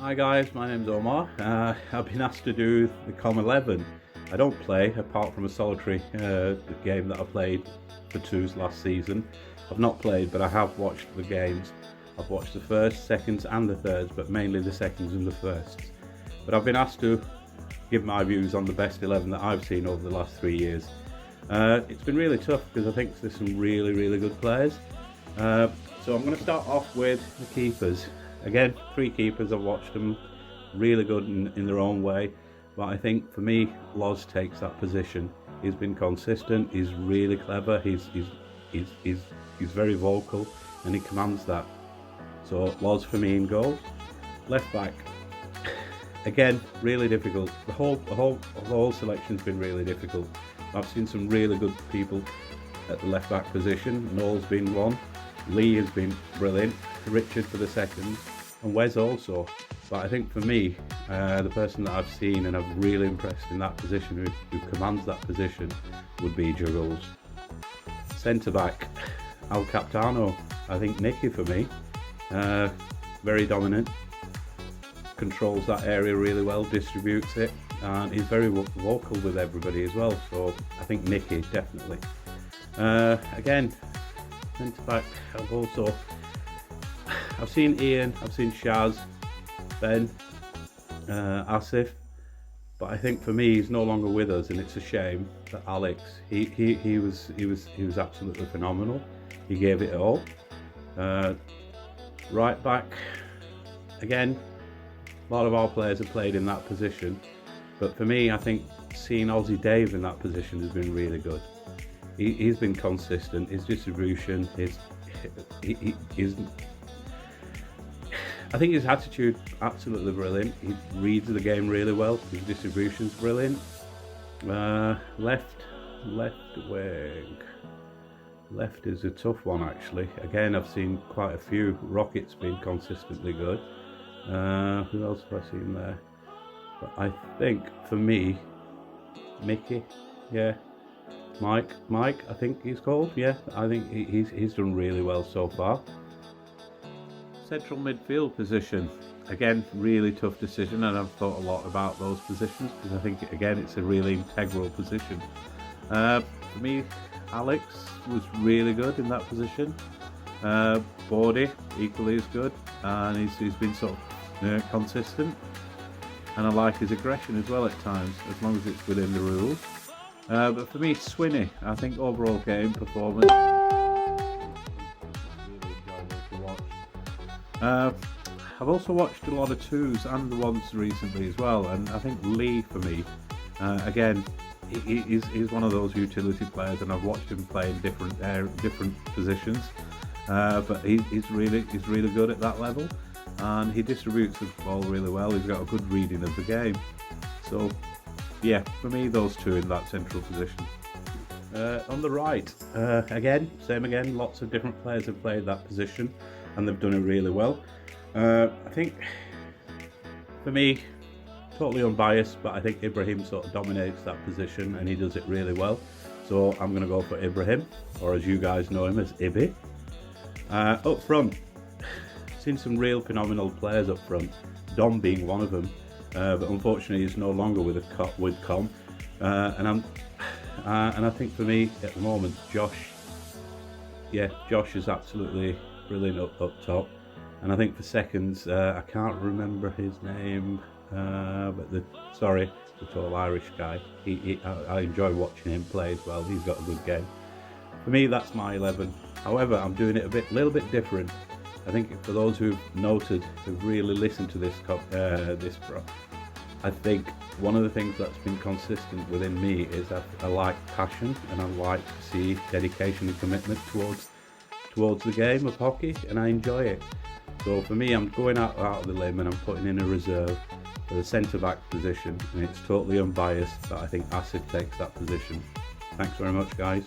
Hi guys, my name's Omar. I've been asked to do the CoM 11. I don't play, apart from a solitary game that I played for twos last season. I've not played, but I have watched the games. I've watched the first, seconds and the thirds, but mainly the seconds and the firsts. But I've been asked to give my views on the best 11 that I've seen over the last 3 years. It's been really tough because I think there's some really good players. So I'm going to start off with the keepers. Again, 3 keepers, I've watched them, really good in their own way, but I think for me, Loz takes that position. He's been consistent, he's really clever, he's very vocal, and he commands that. So Loz for me in goal. Left back, again, really difficult. The whole selection's been really difficult. I've seen some really good people at the left back position. Noel's been one, Lee has been brilliant, Richard for the second, and Wes also. But I think for me, the person that I've seen and I've really impressed in that position, who commands that position, would be Juggles. Centre back, Al Capitano. I think Nicky for me, very dominant, controls that area really well, distributes it, and he's very vocal with everybody as well. So I think Nicky definitely. Again, centre back, I've seen Ian, I've seen Shaz, Ben, Asif, but I think for me he's no longer with us, and it's a shame that Alex. He was absolutely phenomenal. He gave it all. Right back, again, a lot of our players have played in that position, but for me, I think seeing Aussie Dave in that position has been really good. He's been consistent. His distribution, I think his attitude absolutely brilliant. He reads the game really well. His distribution's brilliant. Left wing. Left is a tough one actually. Again, I've seen quite a few. Rocket's been consistently good. Who else have I seen there? But I think for me, Mickey, yeah. Mike, I think he's called. Yeah, I think he's done really well so far. Central midfield position, again, really tough decision, and I've thought a lot about those positions because I think again it's a really integral position. For me, Alex was really good in that position. Bordy equally as good, and he's been sort of consistent, and I like his aggression as well at times, as long as it's within the rules. But for me, Swinney, I think overall game performance really enjoyable to watch. I've also watched a lot of twos and the ones recently as well, and I think Lee for me, again, he's one of those utility players, and I've watched him play in different positions. But he's really good at that level, and he distributes the ball really well. He's got a good reading of the game. So yeah, for me, those two in that central position. On the right, again, lots of different players have played that position, and they've done it really well. I think, for me, totally unbiased, but I think Ibrahim sort of dominates that position, and he does it really well. So I'm going to go for Ibrahim, or as you guys know him as Ibby. Up front, seen some real phenomenal players up front, Dom being one of them. But unfortunately he's no longer with CoM, and I think for me at the moment, Josh is absolutely brilliant up top, and I think for seconds, I can't remember his name, but the tall Irish guy, I enjoy watching him play as well. He's got a good game. For me, that's my 11. However, I'm doing it a little bit different. I think for those who've really listened to this I think one of the things that's been consistent within me is that I like passion, and I like to see dedication and commitment towards the game of hockey, and I enjoy it. So for me, I'm going out of the limb, and I'm putting in a reserve for the centre back position, and it's totally unbiased, but I think Asif takes that position. Thanks very much, guys.